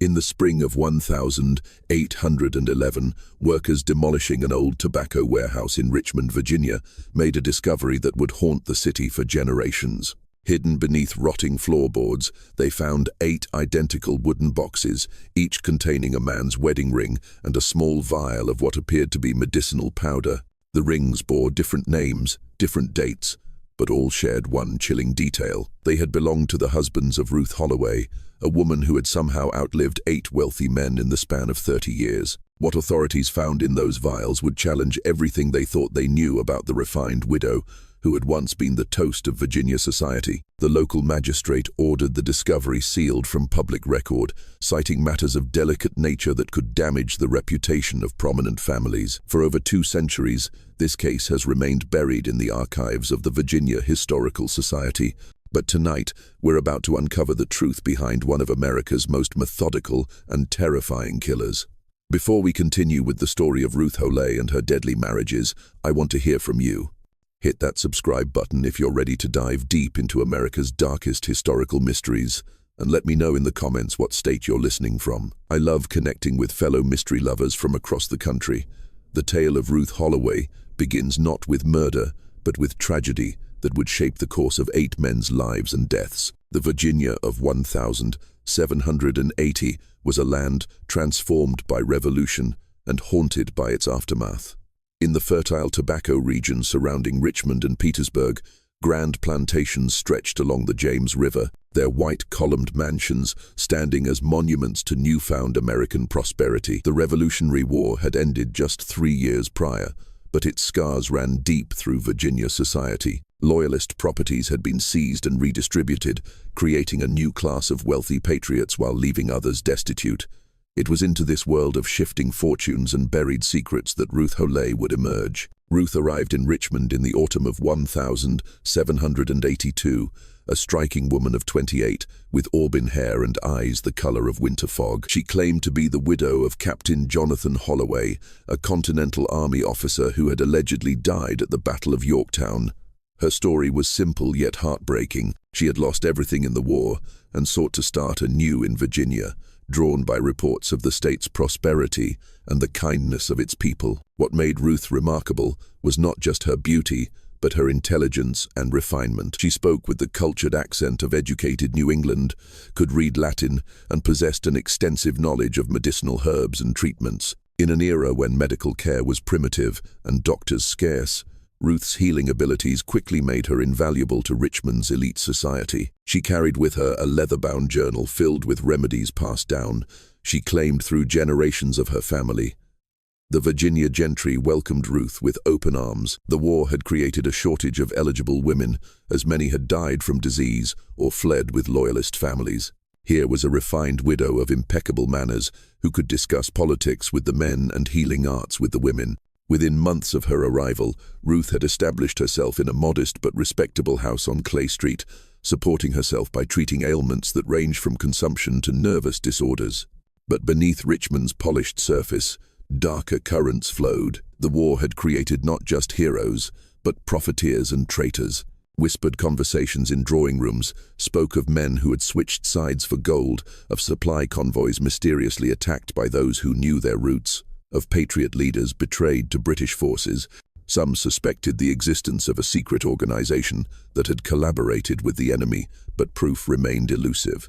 In the spring of 1811, workers demolishing an old tobacco warehouse in Richmond, Virginia, made a discovery that would haunt the city for generations. Hidden beneath rotting floorboards, they found 8 identical wooden boxes, each containing a man's wedding ring and a small vial of what appeared to be medicinal powder. The rings bore different names, different dates, but all shared one chilling detail. They had belonged to the husbands of Ruth Holloway, a woman who had somehow outlived 8 wealthy men in the span of 30 years. What authorities found in those vials would challenge everything they thought they knew about the refined widow, who had once been the toast of Virginia society. The local magistrate ordered the discovery sealed from public record, citing matters of delicate nature that could damage the reputation of prominent families. For over 2 centuries, this case has remained buried in the archives of the Virginia Historical Society. But tonight, we're about to uncover the truth behind one of America's most methodical and terrifying killers. Before we continue with the story of Ruth Holloway and her deadly marriages, I want to hear from you. Hit that subscribe button if you're ready to dive deep into America's darkest historical mysteries, and let me know in the comments what state you're listening from. I love connecting with fellow mystery lovers from across the country. The tale of Ruth Holloway begins not with murder, but with tragedy that would shape the course of 8 men's lives and deaths. The Virginia of 1780 was a land transformed by revolution and haunted by its aftermath. In the fertile tobacco region surrounding Richmond and Petersburg, grand plantations stretched along the James River, their white-columned mansions standing as monuments to newfound American prosperity. The Revolutionary War had ended just 3 years prior, but its scars ran deep through Virginia society. Loyalist properties had been seized and redistributed, creating a new class of wealthy patriots while leaving others destitute. It was into this world of shifting fortunes and buried secrets that Ruth Holloway would emerge. Ruth arrived in Richmond in the autumn of 1782, a striking woman of 28, with auburn hair and eyes the color of winter fog. She claimed to be the widow of Captain Jonathan Holloway, a Continental Army officer who had allegedly died at the Battle of Yorktown. Her story was simple yet heartbreaking. She had lost everything in the war and sought to start anew in Virginia, drawn by reports of the state's prosperity and the kindness of its people. What made Ruth remarkable was not just her beauty, but her intelligence and refinement. She spoke with the cultured accent of educated New England, could read Latin, and possessed an extensive knowledge of medicinal herbs and treatments. In an era when medical care was primitive and doctors scarce, Ruth's healing abilities quickly made her invaluable to Richmond's elite society. She carried with her a leather-bound journal filled with remedies passed down, she claimed through generations of her family. The Virginia gentry welcomed Ruth with open arms. The war had created a shortage of eligible women, as many had died from disease or fled with loyalist families. Here was a refined widow of impeccable manners who could discuss politics with the men and healing arts with the women. Within months of her arrival, Ruth had established herself in a modest but respectable house on Clay Street, supporting herself by treating ailments that ranged from consumption to nervous disorders. But beneath Richmond's polished surface, darker currents flowed. The war had created not just heroes, but profiteers and traitors. Whispered conversations in drawing rooms spoke of men who had switched sides for gold, of supply convoys mysteriously attacked by those who knew their roots, of patriot leaders betrayed to British forces. Some suspected the existence of a secret organization that had collaborated with the enemy, but proof remained elusive.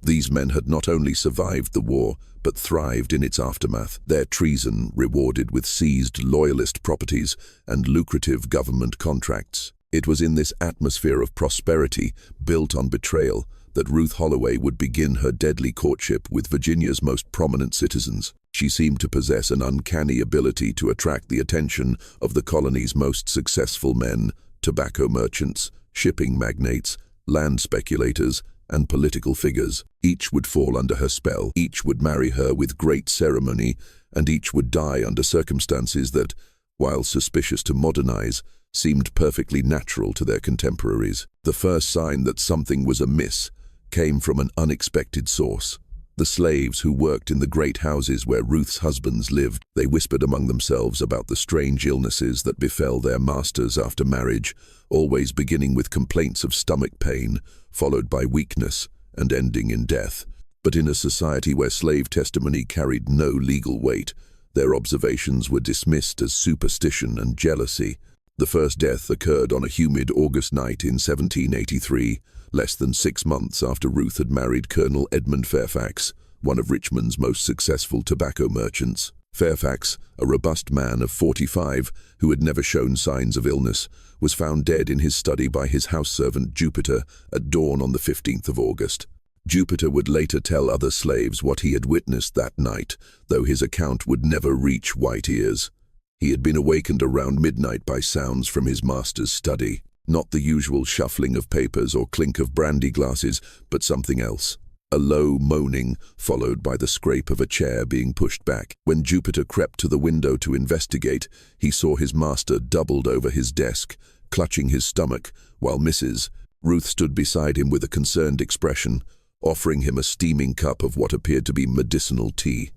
These men had not only survived the war, but thrived in its aftermath, their treason rewarded with seized loyalist properties and lucrative government contracts. It was in this atmosphere of prosperity, built on betrayal, that Ruth Holloway would begin her deadly courtship with Virginia's most prominent citizens. She seemed to possess an uncanny ability to attract the attention of the colony's most successful men, tobacco merchants, shipping magnates, land speculators, and political figures. Each would fall under her spell, each would marry her with great ceremony, and each would die under circumstances that, while suspicious to modern eyes, seemed perfectly natural to their contemporaries. The first sign that something was amiss came from an unexpected source. The slaves who worked in the great houses where Ruth's husbands lived, they whispered among themselves about the strange illnesses that befell their masters after marriage, always beginning with complaints of stomach pain, followed by weakness, and ending in death. But in a society where slave testimony carried no legal weight, their observations were dismissed as superstition and jealousy. The first death occurred on a humid August night in 1783, less than 6 months after Ruth had married Colonel Edmund Fairfax, one of Richmond's most successful tobacco merchants. Fairfax, a robust man of 45 who had never shown signs of illness, was found dead in his study by his house servant Jupiter at dawn on the 15th of August. Jupiter would later tell other slaves what he had witnessed that night, though his account would never reach white ears. He had been awakened around midnight by sounds from his master's study. Not the usual shuffling of papers or clink of brandy glasses, but something else. A low moaning, followed by the scrape of a chair being pushed back. When Jupiter crept to the window to investigate, he saw his master doubled over his desk, clutching his stomach, while Mrs. Ruth stood beside him with a concerned expression, offering him a steaming cup of what appeared to be medicinal tea.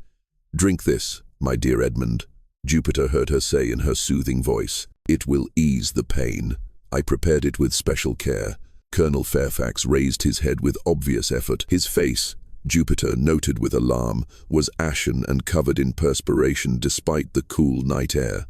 "Drink this, my dear Edmund," Jupiter heard her say in her soothing voice. "It will ease the pain. I prepared it with special care." Colonel Fairfax raised his head with obvious effort. His face, Jupiter noted with alarm, was ashen and covered in perspiration despite the cool night air.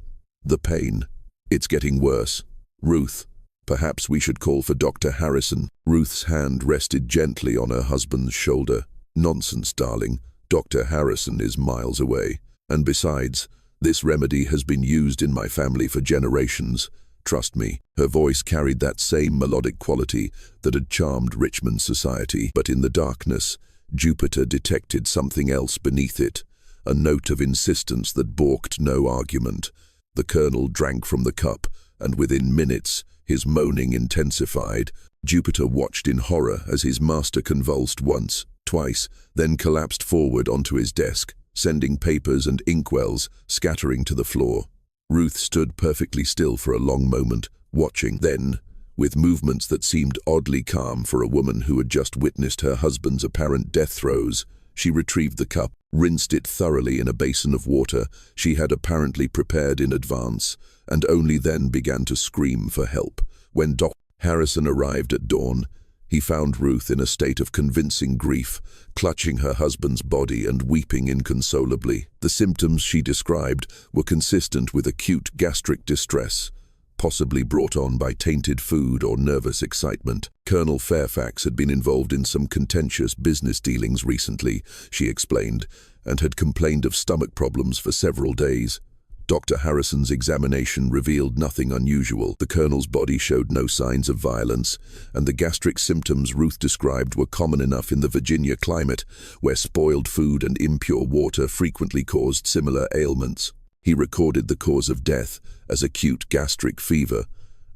"The pain. It's getting worse. Ruth, perhaps we should call for Dr. Harrison." Ruth's hand rested gently on her husband's shoulder. "Nonsense, darling. Dr. Harrison is miles away. And besides, this remedy has been used in my family for generations. Trust me." Her voice carried that same melodic quality that had charmed Richmond society. But in the darkness, Jupiter detected something else beneath it, a note of insistence that balked no argument. The colonel drank from the cup, and within minutes, his moaning intensified. Jupiter watched in horror as his master convulsed once, twice, then collapsed forward onto his desk, sending papers and inkwells scattering to the floor. Ruth stood perfectly still for a long moment, watching. Then, with movements that seemed oddly calm for a woman who had just witnessed her husband's apparent death throes, she retrieved the cup, rinsed it thoroughly in a basin of water she had apparently prepared in advance, and only then began to scream for help. When Dr. Harrison arrived at dawn, he found Ruth in a state of convincing grief, clutching her husband's body and weeping inconsolably. The symptoms she described were consistent with acute gastric distress, possibly brought on by tainted food or nervous excitement. Colonel Fairfax had been involved in some contentious business dealings recently, she explained, and had complained of stomach problems for several days. Dr. Harrison's examination revealed nothing unusual. The colonel's body showed no signs of violence, and the gastric symptoms Ruth described were common enough in the Virginia climate, where spoiled food and impure water frequently caused similar ailments. He recorded the cause of death as acute gastric fever,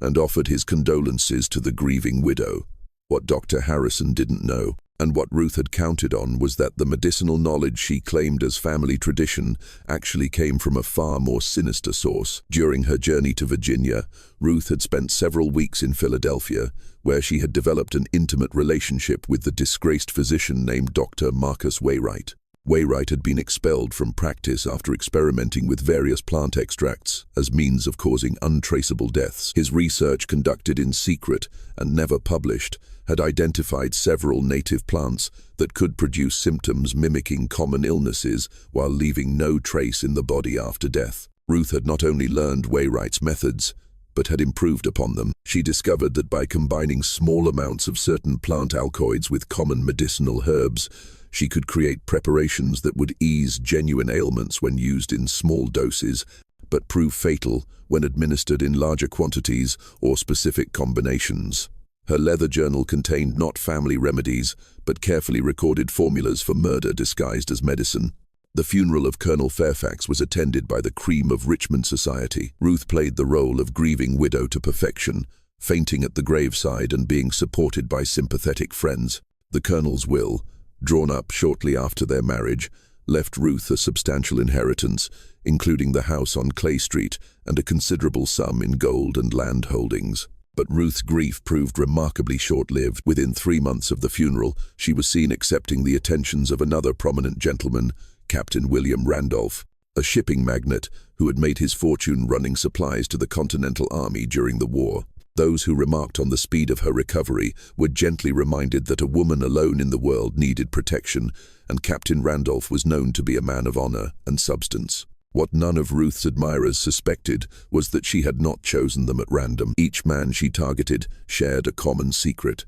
and offered his condolences to the grieving widow. What Dr. Harrison didn't know, and what Ruth had counted on, was that the medicinal knowledge she claimed as family tradition actually came from a far more sinister source. During her journey to Virginia, Ruth had spent several weeks in Philadelphia, where she had developed an intimate relationship with the disgraced physician named Dr. Marcus Wainwright. Wainwright had been expelled from practice after experimenting with various plant extracts as means of causing untraceable deaths. His research, conducted in secret and never published, had identified several native plants that could produce symptoms mimicking common illnesses while leaving no trace in the body after death. Ruth had not only learned Wainwright's methods, but had improved upon them. She discovered that by combining small amounts of certain plant alkaloids with common medicinal herbs, she could create preparations that would ease genuine ailments when used in small doses, but prove fatal when administered in larger quantities or specific combinations. Her leather journal contained not family remedies, but carefully recorded formulas for murder disguised as medicine. The funeral of Colonel Fairfax was attended by the cream of Richmond society. Ruth played the role of grieving widow to perfection, fainting at the graveside and being supported by sympathetic friends. The colonel's will, drawn up shortly after their marriage, left Ruth a substantial inheritance, including the house on Clay Street and a considerable sum in gold and land holdings. But Ruth's grief proved remarkably short-lived. Within 3 months of the funeral, she was seen accepting the attentions of another prominent gentleman, Captain William Randolph, a shipping magnate who had made his fortune running supplies to the Continental Army during the war. Those who remarked on the speed of her recovery were gently reminded that a woman alone in the world needed protection, and Captain Randolph was known to be a man of honor and substance. What none of Ruth's admirers suspected was that she had not chosen them at random. Each man she targeted shared a common secret.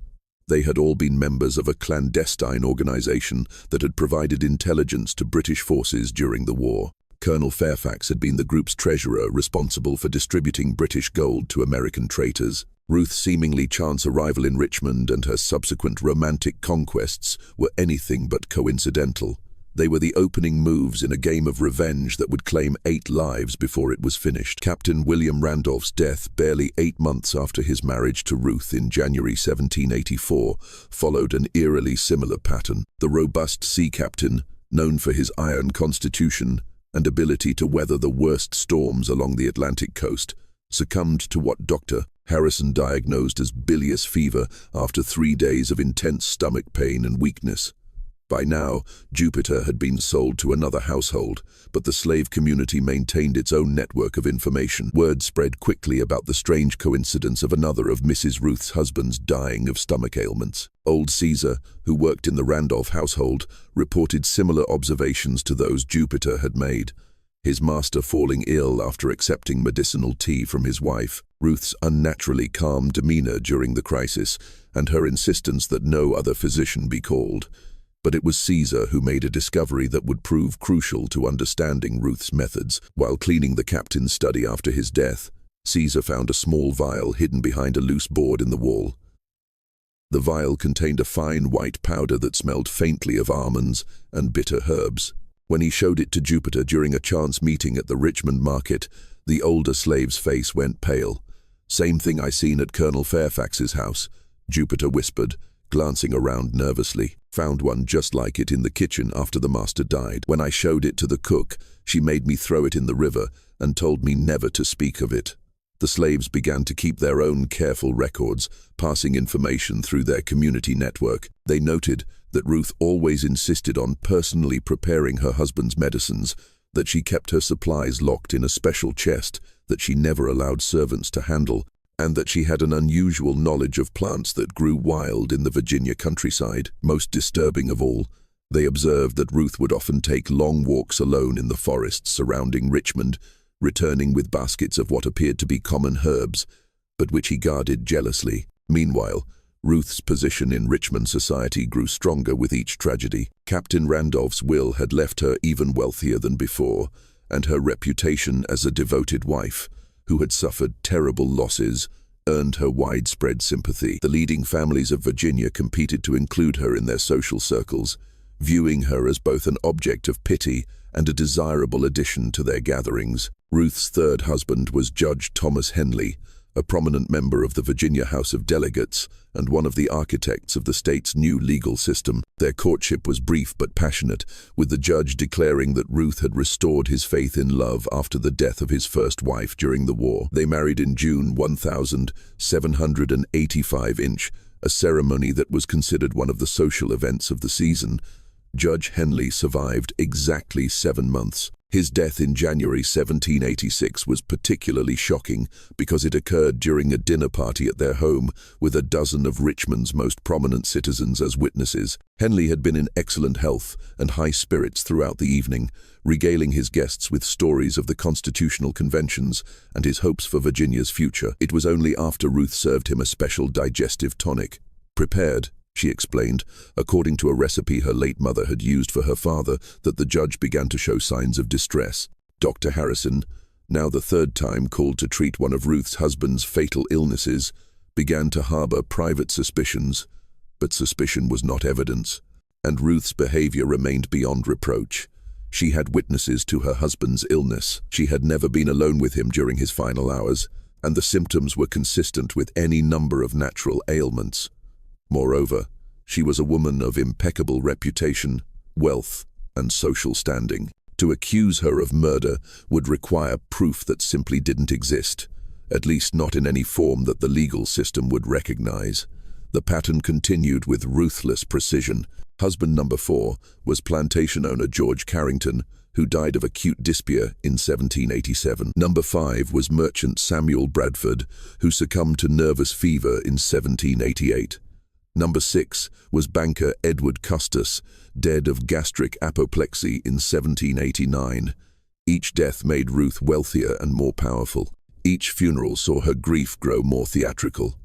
They had all been members of a clandestine organization that had provided intelligence to British forces during the war. Colonel Fairfax had been the group's treasurer, responsible for distributing British gold to American traitors. Ruth's seemingly chance arrival in Richmond and her subsequent romantic conquests were anything but coincidental. They were the opening moves in a game of revenge that would claim 8 lives before it was finished. Captain William Randolph's death, barely 8 months after his marriage to Ruth in January 1784, followed an eerily similar pattern. The robust sea captain, known for his iron constitution and ability to weather the worst storms along the Atlantic coast, succumbed to what Dr. Harrison diagnosed as bilious fever after 3 days of intense stomach pain and weakness. By now, Jupiter had been sold to another household, but the slave community maintained its own network of information. Word spread quickly about the strange coincidence of another of Mrs. Ruth's husbands dying of stomach ailments. Old Caesar, who worked in the Randolph household, reported similar observations to those Jupiter had made, his master falling ill after accepting medicinal tea from his wife, Ruth's unnaturally calm demeanor during the crisis, and her insistence that no other physician be called. But it was Caesar who made a discovery that would prove crucial to understanding Ruth's methods. While cleaning the captain's study after his death, Caesar found a small vial hidden behind a loose board in the wall. The vial contained a fine white powder that smelled faintly of almonds and bitter herbs. When he showed it to Jupiter during a chance meeting at the Richmond market, the older slave's face went pale. "Same thing I seen at Colonel Fairfax's house," Jupiter whispered, glancing around nervously. "Found one just like it in the kitchen after the master died. When I showed it to the cook, she made me throw it in the river and told me never to speak of it." The slaves began to keep their own careful records, passing information through their community network. They noted that Ruth always insisted on personally preparing her husband's medicines, that she kept her supplies locked in a special chest that she never allowed servants to handle, and that she had an unusual knowledge of plants that grew wild in the Virginia countryside. Most disturbing of all, they observed that Ruth would often take long walks alone in the forests surrounding Richmond, returning with baskets of what appeared to be common herbs, but which he guarded jealously. Meanwhile, Ruth's position in Richmond society grew stronger with each tragedy. Captain Randolph's will had left her even wealthier than before, and her reputation as a devoted wife, who had suffered terrible losses, earned her widespread sympathy. The leading families of Virginia competed to include her in their social circles, viewing her as both an object of pity and a desirable addition to their gatherings. Ruth's third husband was Judge Thomas Henley, a prominent member of the Virginia House of Delegates and one of the architects of the state's new legal system. Their courtship was brief but passionate, with the judge declaring that Ruth had restored his faith in love after the death of his first wife during the war. They married in June 1785, a ceremony that was considered one of the social events of the season. Judge Henley survived exactly 7 months. His death in January 1786 was particularly shocking because it occurred during a dinner party at their home with a dozen of Richmond's most prominent citizens as witnesses. Henley had been in excellent health and high spirits throughout the evening, regaling his guests with stories of the constitutional conventions and his hopes for Virginia's future. It was only after Ruth served him a special digestive tonic, prepared, she explained, according to a recipe her late mother had used for her father, that the judge began to show signs of distress. Dr. Harrison, now the third time called to treat one of Ruth's husband's fatal illnesses, began to harbor private suspicions, but suspicion was not evidence, and Ruth's behavior remained beyond reproach. She had witnesses to her husband's illness. She had never been alone with him during his final hours, and the symptoms were consistent with any number of natural ailments. Moreover, she was a woman of impeccable reputation, wealth, and social standing. To accuse her of murder would require proof that simply didn't exist, at least not in any form that the legal system would recognize. The pattern continued with ruthless precision. Husband number 4 was plantation owner George Carrington, who died of acute dyspnea in 1787. Number 5 was merchant Samuel Bradford, who succumbed to nervous fever in 1788. Number 6 was banker Edward Custis, dead of gastric apoplexy in 1789. Each death made Ruth wealthier and more powerful. Each funeral saw her grief grow more theatrical.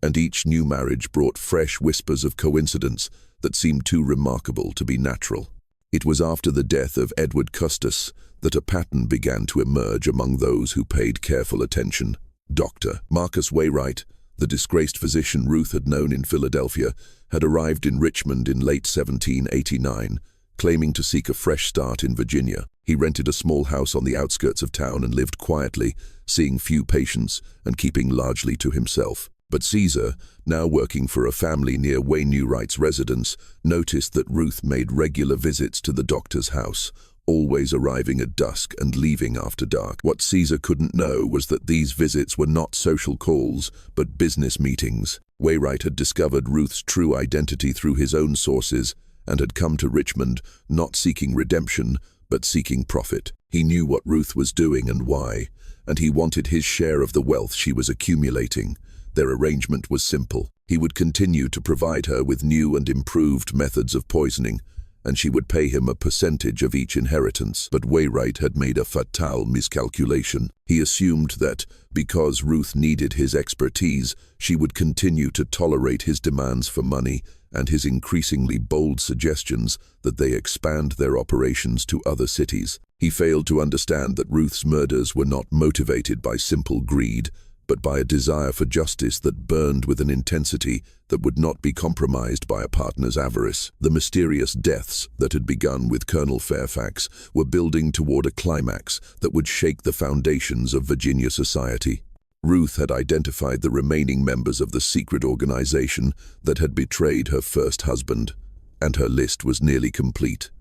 And each new marriage brought fresh whispers of coincidence that seemed too remarkable to be natural. It was after the death of Edward Custis that a pattern began to emerge among those who paid careful attention. Dr. Marcus Wainwright, the disgraced physician Ruth had known in Philadelphia, had arrived in Richmond in late 1789, claiming to seek a fresh start in Virginia. He rented a small house on the outskirts of town and lived quietly, seeing few patients and keeping largely to himself. But Caesar, now working for a family near Wainwright's residence, noticed that Ruth made regular visits to the doctor's house, always arriving at dusk and leaving after dark. What Caesar couldn't know was that these visits were not social calls, but business meetings. Wainwright had discovered Ruth's true identity through his own sources and had come to Richmond not seeking redemption, but seeking profit. He knew what Ruth was doing and why, and he wanted his share of the wealth she was accumulating. Their arrangement was simple. He would continue to provide her with new and improved methods of poisoning, and she would pay him a percentage of each inheritance. But Wainwright had made a fatal miscalculation. He assumed that, because Ruth needed his expertise, she would continue to tolerate his demands for money and his increasingly bold suggestions that they expand their operations to other cities. He failed to understand that Ruth's murders were not motivated by simple greed, but by a desire for justice that burned with an intensity that would not be compromised by a partner's avarice. The mysterious deaths that had begun with Colonel Fairfax were building toward a climax that would shake the foundations of Virginia society. Ruth had identified the remaining members of the secret organization that had betrayed her first husband, and her list was nearly complete.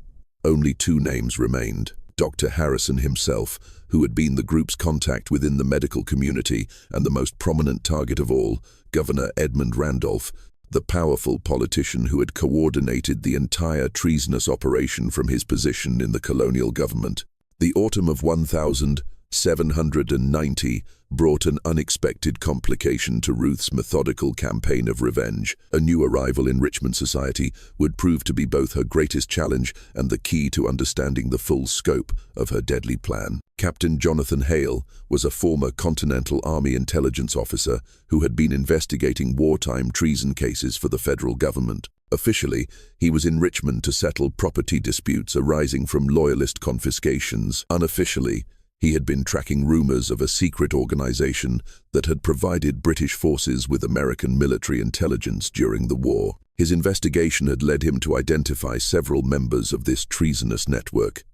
Only 2 names remained: Dr. Harrison himself, who had been the group's contact within the medical community, and the most prominent target of all, Governor Edmund Randolph, the powerful politician who had coordinated the entire treasonous operation from his position in the colonial government. The autumn of 1790 brought an unexpected complication to Ruth's methodical campaign of revenge. A new arrival in Richmond society would prove to be both her greatest challenge and the key to understanding the full scope of her deadly plan. Captain Jonathan Hale was a former Continental Army intelligence officer who had been investigating wartime treason cases for the federal government. Officially, he was in Richmond to settle property disputes arising from Loyalist confiscations. Unofficially, he had been tracking rumors of a secret organization that had provided British forces with American military intelligence during the war. His investigation had led him to identify several members of this treasonous network,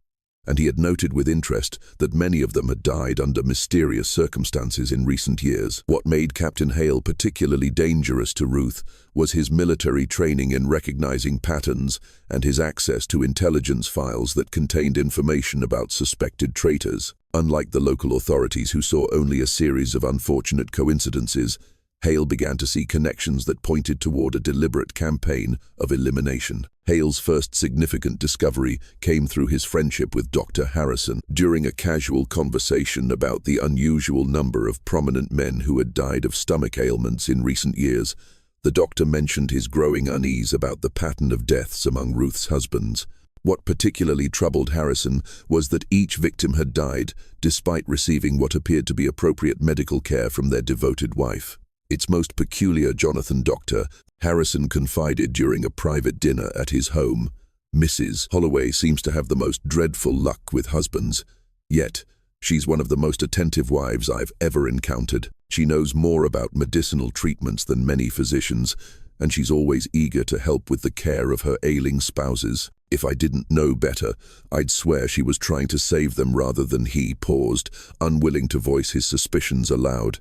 and he had noted with interest that many of them had died under mysterious circumstances in recent years. What made Captain Hale particularly dangerous to Ruth was his military training in recognizing patterns and his access to intelligence files that contained information about suspected traitors. Unlike the local authorities who saw only a series of unfortunate coincidences, Hale began to see connections that pointed toward a deliberate campaign of elimination. Hale's first significant discovery came through his friendship with Dr. Harrison. During a casual conversation about the unusual number of prominent men who had died of stomach ailments in recent years, the doctor mentioned his growing unease about the pattern of deaths among Ruth's husbands. What particularly troubled Harrison was that each victim had died despite receiving what appeared to be appropriate medical care from their devoted wife. "It's most peculiar, Jonathan, Doctor," Harrison confided during a private dinner at his home. "Mrs. Holloway seems to have the most dreadful luck with husbands. Yet, she's one of the most attentive wives I've ever encountered. She knows more about medicinal treatments than many physicians, and she's always eager to help with the care of her ailing spouses. If I didn't know better, I'd swear she was trying to save them rather than." He paused, unwilling to voice his suspicions aloud.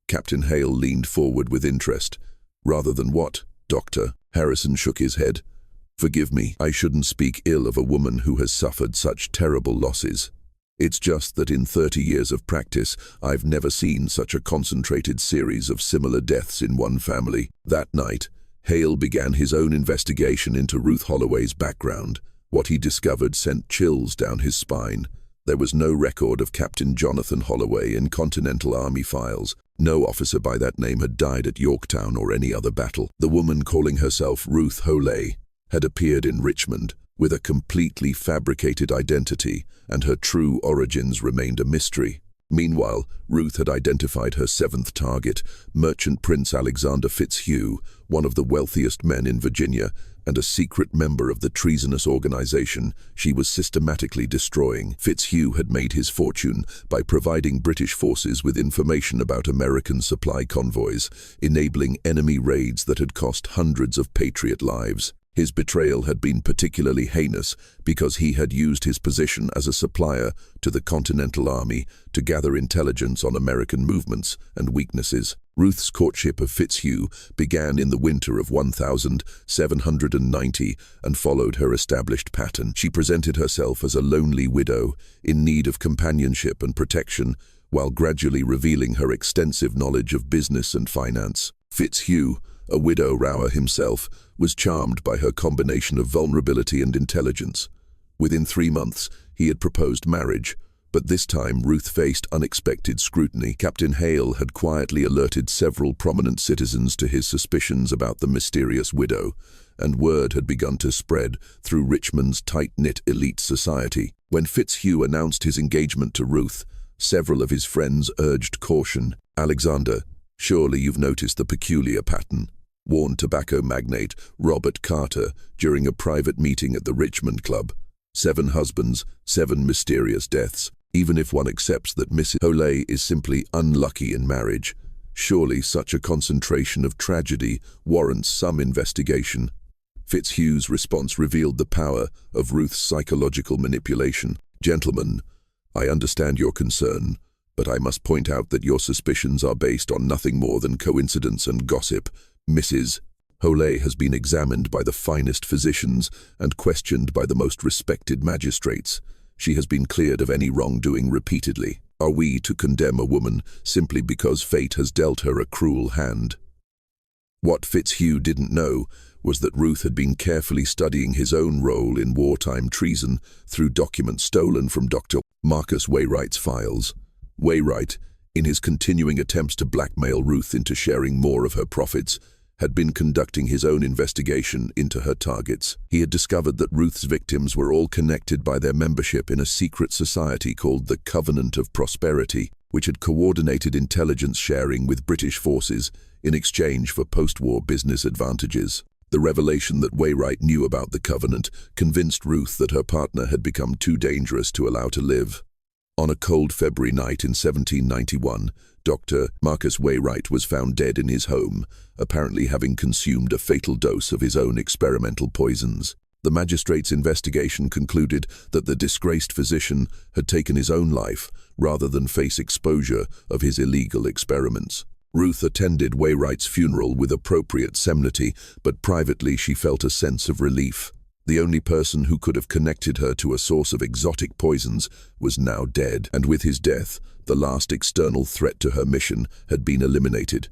Captain Hale leaned forward with interest. "Rather than what, Doctor?" Harrison shook his head. "Forgive me, I shouldn't speak ill of a woman who has suffered such terrible losses. It's just that in 30 years of practice, I've never seen such a concentrated series of similar deaths in one family." That night, Hale began his own investigation into Ruth Holloway's background. What he discovered sent chills down his spine. There was no record of Captain Jonathan Holloway in Continental Army files. No officer by that name had died at Yorktown or any other battle. The woman calling herself Ruth Holloway had appeared in Richmond with a completely fabricated identity, and her true origins remained a mystery. Meanwhile, Ruth had identified her seventh target, Merchant Prince Alexander Fitzhugh, one of the wealthiest men in Virginia, and a secret member of the treasonous organization she was systematically destroying. Fitzhugh had made his fortune by providing British forces with information about American supply convoys, enabling enemy raids that had cost hundreds of Patriot lives. His betrayal had been particularly heinous because he had used his position as a supplier to the Continental Army to gather intelligence on American movements and weaknesses. Ruth's courtship of Fitzhugh began in the winter of 1790 and followed her established pattern. She presented herself as a lonely widow in need of companionship and protection, while gradually revealing her extensive knowledge of business and finance. Fitzhugh, a widower himself, was charmed by her combination of vulnerability and intelligence. Within 3 months, he had proposed marriage, but this time Ruth faced unexpected scrutiny. Captain Hale had quietly alerted several prominent citizens to his suspicions about the mysterious widow, and word had begun to spread through Richmond's tight-knit elite society. When Fitzhugh announced his engagement to Ruth, several of his friends urged caution. "Alexander, surely you've noticed the peculiar pattern," warned tobacco magnate Robert Carter during a private meeting at the Richmond Club. 7 husbands, 7 mysterious deaths. Even if one accepts that Mrs. Holloway is simply unlucky in marriage, surely such a concentration of tragedy warrants some investigation. Fitzhugh's response revealed the power of Ruth's psychological manipulation. "Gentlemen, I understand your concern, but I must point out that your suspicions are based on nothing more than coincidence and gossip. Mrs. Holloway has been examined by the finest physicians and questioned by the most respected magistrates. She has been cleared of any wrongdoing repeatedly. Are we to condemn a woman simply because fate has dealt her a cruel hand?" What Fitzhugh didn't know was that Ruth had been carefully studying his own role in wartime treason through documents stolen from Dr. Marcus Waywright's files. Waywright, in his continuing attempts to blackmail Ruth into sharing more of her profits, had been conducting his own investigation into her targets. He had discovered that Ruth's victims were all connected by their membership in a secret society called the Covenant of Prosperity, which had coordinated intelligence sharing with British forces in exchange for post-war business advantages. The revelation that Waywright knew about the Covenant convinced Ruth that her partner had become too dangerous to allow to live. On a cold February night in 1791, Dr. Marcus Waywright was found dead in his home, apparently having consumed a fatal dose of his own experimental poisons. The magistrate's investigation concluded that the disgraced physician had taken his own life rather than face exposure of his illegal experiments. Ruth attended Waywright's funeral with appropriate solemnity, but privately she felt a sense of relief. The only person who could have connected her to a source of exotic poisons was now dead, and with his death, the last external threat to her mission had been eliminated.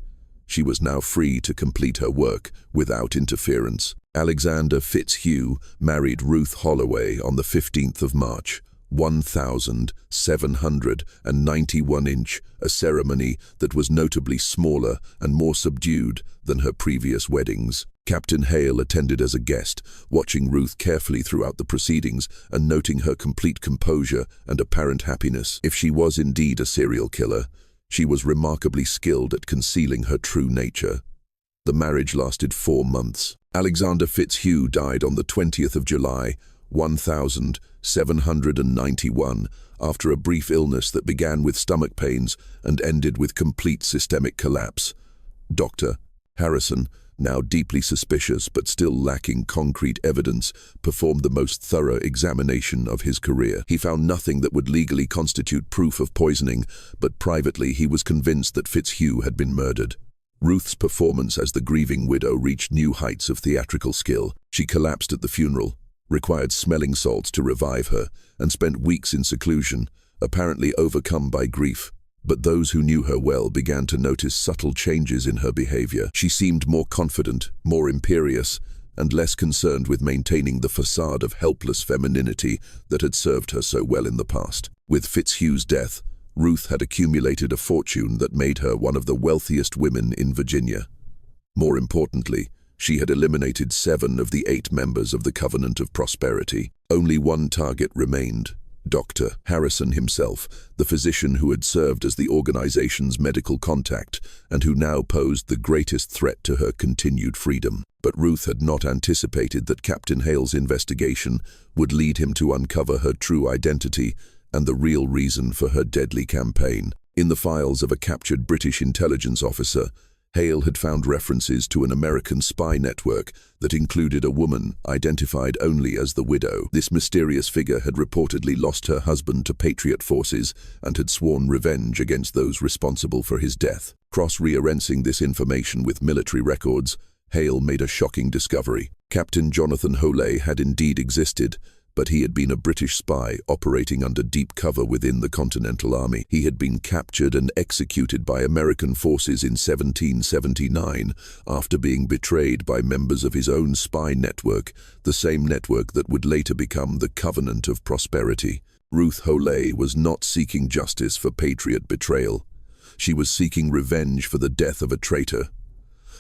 She was now free to complete her work without interference. Alexander Fitzhugh married Ruth Holloway on the 15th of March, 1791, a ceremony that was notably smaller and more subdued than her previous weddings. Captain Hale attended as a guest, watching Ruth carefully throughout the proceedings and noting her complete composure and apparent happiness. If she was indeed a serial killer, she was remarkably skilled at concealing her true nature. The marriage lasted 4 months. Alexander Fitzhugh died on the 20th of July, 1791, after a brief illness that began with stomach pains and ended with complete systemic collapse. Dr. Harrison, now deeply suspicious but still lacking concrete evidence, performed the most thorough examination of his career. He found nothing that would legally constitute proof of poisoning, but privately he was convinced that Fitzhugh had been murdered. Ruth's performance as the grieving widow reached new heights of theatrical skill. She collapsed at the funeral, required smelling salts to revive her, and spent weeks in seclusion, apparently overcome by grief. But those who knew her well began to notice subtle changes in her behavior. She seemed more confident, more imperious, and less concerned with maintaining the facade of helpless femininity that had served her so well in the past. With Fitzhugh's death, Ruth had accumulated a fortune that made her one of the wealthiest women in Virginia. More importantly, she had eliminated 7 of the 8 members of the Covenant of Prosperity. Only one target remained: Dr. Harrison himself, the physician who had served as the organization's medical contact and who now posed the greatest threat to her continued freedom. But Ruth had not anticipated that Captain Hale's investigation would lead him to uncover her true identity and the real reason for her deadly campaign. In the files of a captured British intelligence officer, Hale had found references to an American spy network that included a woman identified only as the widow. This mysterious figure had reportedly lost her husband to Patriot forces and had sworn revenge against those responsible for his death. Cross-referencing this information with military records, Hale made a shocking discovery. Captain Jonathan Holey had indeed existed, but he had been a British spy operating under deep cover within the Continental Army. He had been captured and executed by American forces in 1779 after being betrayed by members of his own spy network, the same network that would later become the Covenant of Prosperity. Ruth Holey was not seeking justice for Patriot betrayal. She was seeking revenge for the death of a traitor.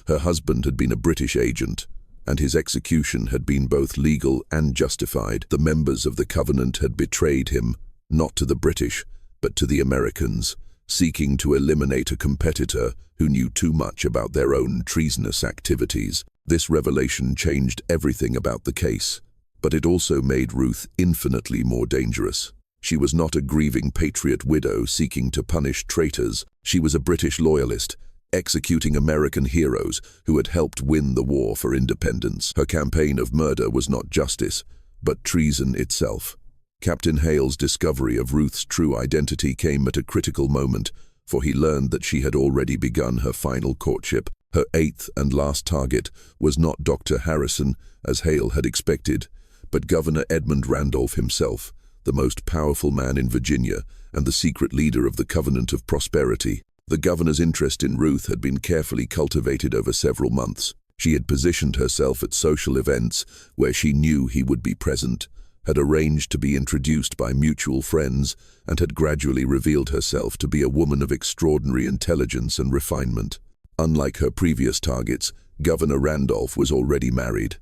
Her husband had been a British agent, and his execution had been both legal and justified. The members of the Covenant had betrayed him, not to the British, but to the Americans, seeking to eliminate a competitor who knew too much about their own treasonous activities. This revelation changed everything about the case, but it also made Ruth infinitely more dangerous. She was not a grieving Patriot widow seeking to punish traitors. She was a British loyalist, executing American heroes who had helped win the war for independence. Her campaign of murder was not justice, but treason itself. Captain Hale's discovery of Ruth's true identity came at a critical moment, for he learned that she had already begun her final courtship. Her 8th and last target was not Dr. Harrison, as Hale had expected, but Governor Edmund Randolph himself, the most powerful man in Virginia and the secret leader of the Covenant of Prosperity. The governor's interest in Ruth had been carefully cultivated over several months. She had positioned herself at social events where she knew he would be present, had arranged to be introduced by mutual friends, and had gradually revealed herself to be a woman of extraordinary intelligence and refinement. Unlike her previous targets, Governor Randolph was already married.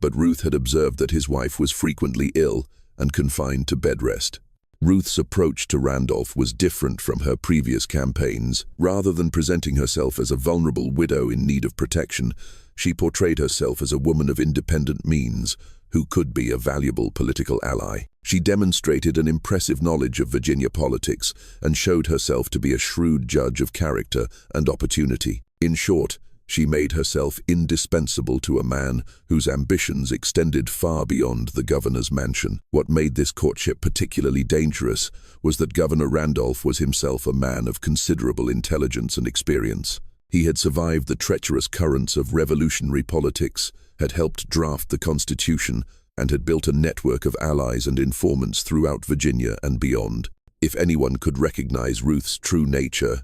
But Ruth had observed that his wife was frequently ill and confined to bed rest. Ruth's approach to Randolph was different from her previous campaigns. Rather than presenting herself as a vulnerable widow in need of protection, she portrayed herself as a woman of independent means who could be a valuable political ally. She demonstrated an impressive knowledge of Virginia politics and showed herself to be a shrewd judge of character and opportunity. In short, she made herself indispensable to a man whose ambitions extended far beyond the governor's mansion. What made this courtship particularly dangerous was that Governor Randolph was himself a man of considerable intelligence and experience. He had survived the treacherous currents of revolutionary politics, had helped draft the Constitution, and had built a network of allies and informants throughout Virginia and beyond. If anyone could recognize Ruth's true nature,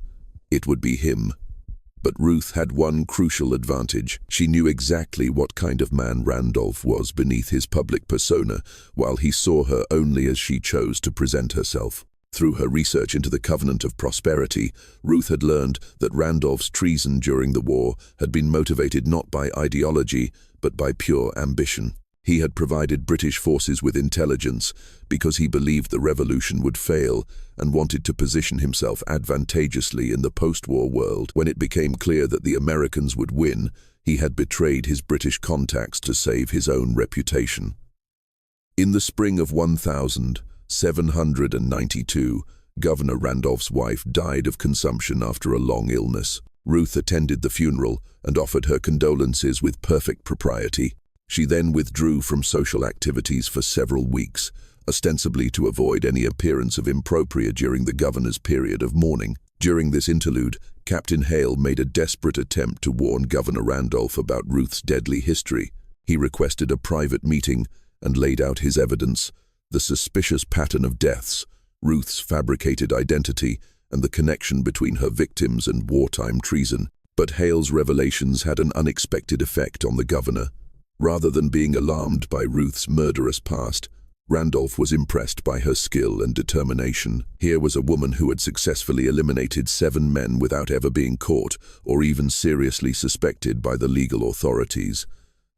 it would be him. But Ruth had one crucial advantage. She knew exactly what kind of man Randolph was beneath his public persona, while he saw her only as she chose to present herself. Through her research into the Covenant of Prosperity, Ruth had learned that Randolph's treason during the war had been motivated not by ideology, but by pure ambition. He had provided British forces with intelligence because he believed the revolution would fail and wanted to position himself advantageously in the post-war world. When it became clear that the Americans would win, he had betrayed his British contacts to save his own reputation. In the spring of 1792, Governor Randolph's wife died of consumption after a long illness. Ruth attended the funeral and offered her condolences with perfect propriety. She then withdrew from social activities for several weeks, ostensibly to avoid any appearance of impropriety during the governor's period of mourning. During this interlude, Captain Hale made a desperate attempt to warn Governor Randolph about Ruth's deadly history. He requested a private meeting and laid out his evidence: the suspicious pattern of deaths, Ruth's fabricated identity, and the connection between her victims and wartime treason. But Hale's revelations had an unexpected effect on the governor. Rather than being alarmed by Ruth's murderous past, Randolph was impressed by her skill and determination. Here was a woman who had successfully eliminated 7 men without ever being caught or even seriously suspected by the legal authorities.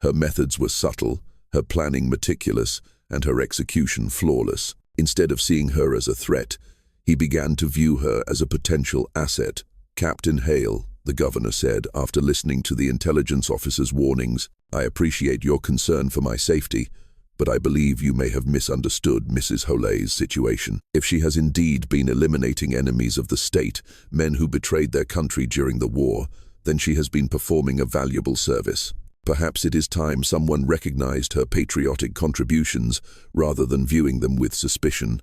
Her methods were subtle, her planning meticulous, and her execution flawless. Instead of seeing her as a threat, he began to view her as a potential asset. "Captain Hale," the governor said after listening to the intelligence officer's warnings, "I appreciate your concern for my safety, but I believe you may have misunderstood Mrs. Holay's situation. If she has indeed been eliminating enemies of the state, men who betrayed their country during the war, then she has been performing a valuable service. Perhaps it is time someone recognized her patriotic contributions rather than viewing them with suspicion."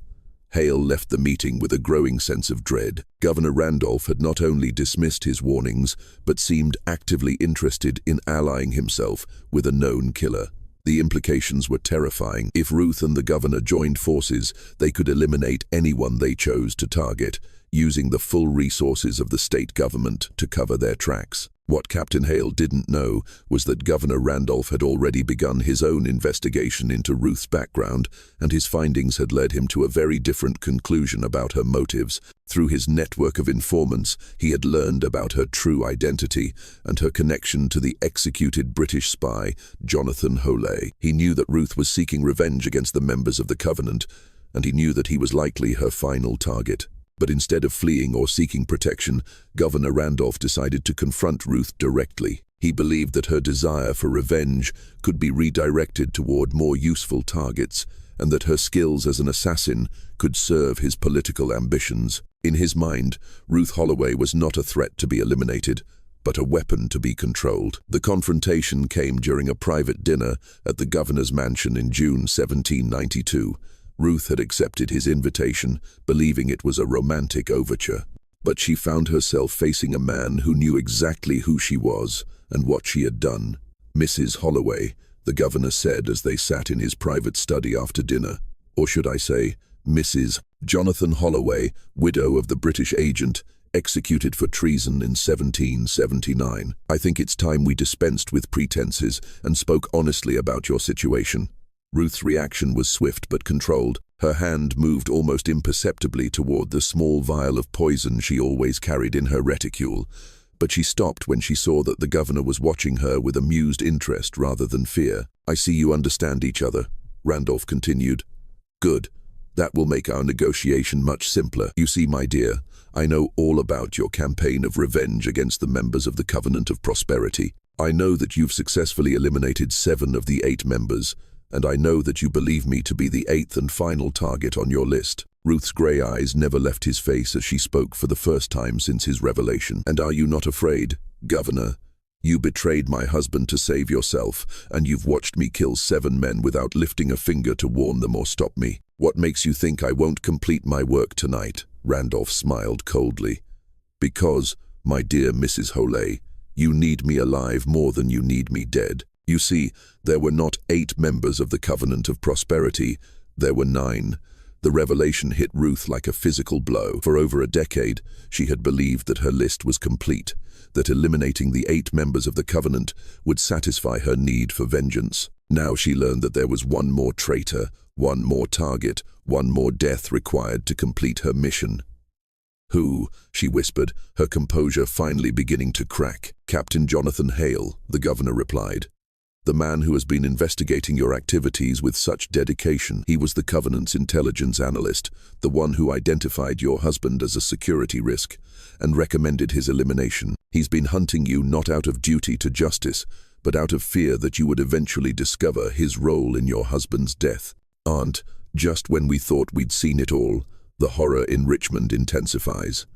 Hale left the meeting with a growing sense of dread. Governor Randolph had not only dismissed his warnings, but seemed actively interested in allying himself with a known killer. The implications were terrifying. If Ruth and the governor joined forces, they could eliminate anyone they chose to target, using the full resources of the state government to cover their tracks. What Captain Hale didn't know was that Governor Randolph had already begun his own investigation into Ruth's background, and his findings had led him to a very different conclusion about her motives. Through his network of informants, he had learned about her true identity and her connection to the executed British spy, Jonathan Holay. He knew that Ruth was seeking revenge against the members of the Covenant, and he knew that he was likely her final target. But instead of fleeing or seeking protection, Governor Randolph decided to confront Ruth directly. He believed that her desire for revenge could be redirected toward more useful targets, and that her skills as an assassin could serve his political ambitions. In his mind, Ruth Holloway was not a threat to be eliminated, but a weapon to be controlled. The confrontation came during a private dinner at the governor's mansion in June 1792. Ruth had accepted his invitation, believing it was a romantic overture. But she found herself facing a man who knew exactly who she was and what she had done. "Mrs. Holloway," the governor said as they sat in his private study after dinner. Or should I say, Mrs. Jonathan Holloway, widow of the British agent, executed for treason in 1779. "I think it's time we dispensed with pretenses and spoke honestly about your situation." Ruth's reaction was swift but controlled. Her hand moved almost imperceptibly toward the small vial of poison she always carried in her reticule, but she stopped when she saw that the governor was watching her with amused interest rather than fear. "I see you understand each other," Randolph continued. "Good. That will make our negotiation much simpler. You see, my dear, I know all about your campaign of revenge against the members of the Covenant of Prosperity. I know that you've successfully eliminated 7 of the 8 members, and I know that you believe me to be the 8th and final target on your list." Ruth's grey eyes never left his face as she spoke for the first time since his revelation. "And are you not afraid, Governor? You betrayed my husband to save yourself, and you've watched me kill 7 men without lifting a finger to warn them or stop me. What makes you think I won't complete my work tonight?" Randolph smiled coldly. "Because, my dear Mrs. Holay, you need me alive more than you need me dead. You see, there were not 8 members of the Covenant of Prosperity, there were 9. The revelation hit Ruth like a physical blow. For over a decade, she had believed that her list was complete, that eliminating the 8 members of the Covenant would satisfy her need for vengeance. Now she learned that there was one more traitor, one more target, one more death required to complete her mission. "Who?" she whispered, her composure finally beginning to crack. "Captain Jonathan Hale," the governor replied. "The man who has been investigating your activities with such dedication. He was the Covenant's intelligence analyst, the one who identified your husband as a security risk and recommended his elimination. He's been hunting you not out of duty to justice, but out of fear that you would eventually discover his role in your husband's death." "Aunt, just when we thought we'd seen it all, the horror in Richmond intensifies."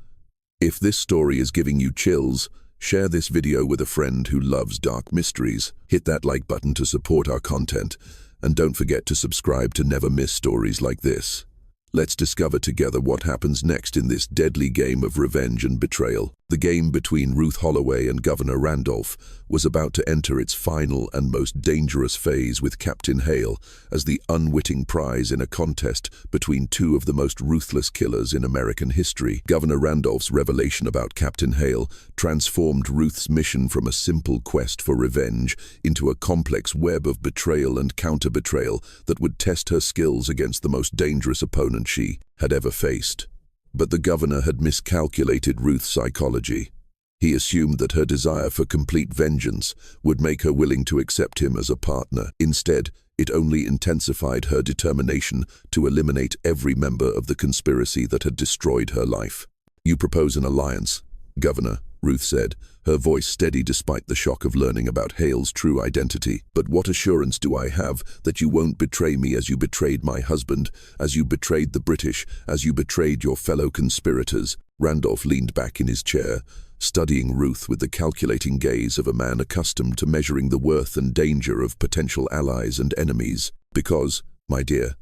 If this story is giving you chills, share this video with a friend who loves dark mysteries. Hit that like button to support our content, and don't forget to subscribe to never miss stories like this. Let's discover together what happens next in this deadly game of revenge and betrayal. The game between Ruth Holloway and Governor Randolph was about to enter its final and most dangerous phase, with Captain Hale as the unwitting prize in a contest between two of the most ruthless killers in American history. Governor Randolph's revelation about Captain Hale transformed Ruth's mission from a simple quest for revenge into a complex web of betrayal and counter-betrayal that would test her skills against the most dangerous opponent she had ever faced. But the governor had miscalculated Ruth's psychology. He assumed that her desire for complete vengeance would make her willing to accept him as a partner. Instead, it only intensified her determination to eliminate every member of the conspiracy that had destroyed her life. "You propose an alliance, Governor," Ruth said, her voice steady despite the shock of learning about Hale's true identity. "But what assurance do I have that you won't betray me as you betrayed my husband, as you betrayed the British, as you betrayed your fellow conspirators?" Randolph leaned back in his chair, studying Ruth with the calculating gaze of a man accustomed to measuring the worth and danger of potential allies and enemies. "Because, my dear,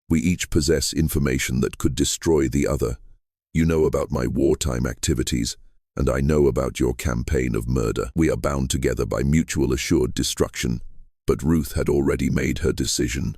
we each possess information that could destroy the other. You know about my wartime activities, and I know about your campaign of murder. We are bound together by mutual assured destruction." But Ruth had already made her decision.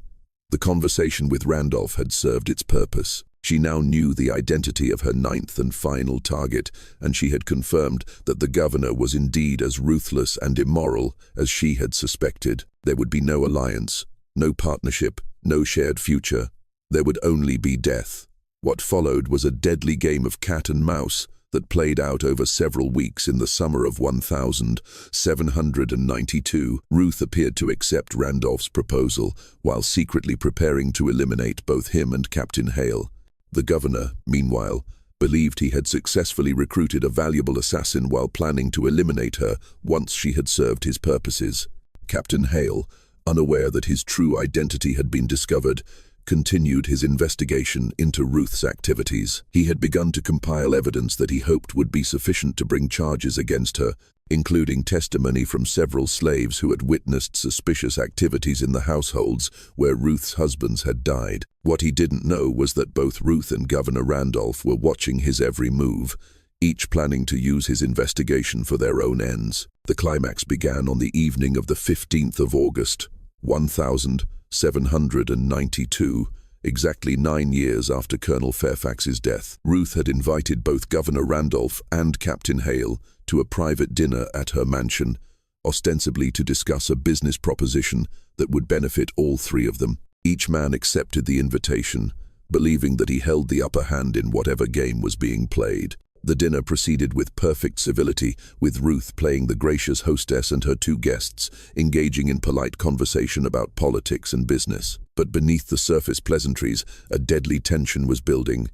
The conversation with Randolph had served its purpose. She now knew the identity of her ninth and final target, and she had confirmed that the governor was indeed as ruthless and immoral as she had suspected. There would be no alliance, no partnership, no shared future. There would only be death. What followed was a deadly game of cat and mouse that played out over several weeks in the summer of 1792. Ruth appeared to accept Randolph's proposal while secretly preparing to eliminate both him and Captain Hale. The governor, meanwhile, believed he had successfully recruited a valuable assassin while planning to eliminate her once she had served his purposes. Captain Hale, unaware that his true identity had been discovered, continued his investigation into Ruth's activities. He had begun to compile evidence that he hoped would be sufficient to bring charges against her, including testimony from several slaves who had witnessed suspicious activities in the households where Ruth's husbands had died. What he didn't know was that both Ruth and Governor Randolph were watching his every move, each planning to use his investigation for their own ends. The climax began on the evening of the 15th of August, 1792, exactly 9 years after Colonel Fairfax's death. Ruth had invited both Governor Randolph and Captain Hale to a private dinner at her mansion, ostensibly to discuss a business proposition that would benefit all three of them. Each man accepted the invitation, believing that he held the upper hand in whatever game was being played. The dinner proceeded with perfect civility, with Ruth playing the gracious hostess and her two guests engaging in polite conversation about politics and business. But beneath the surface pleasantries, a deadly tension was building.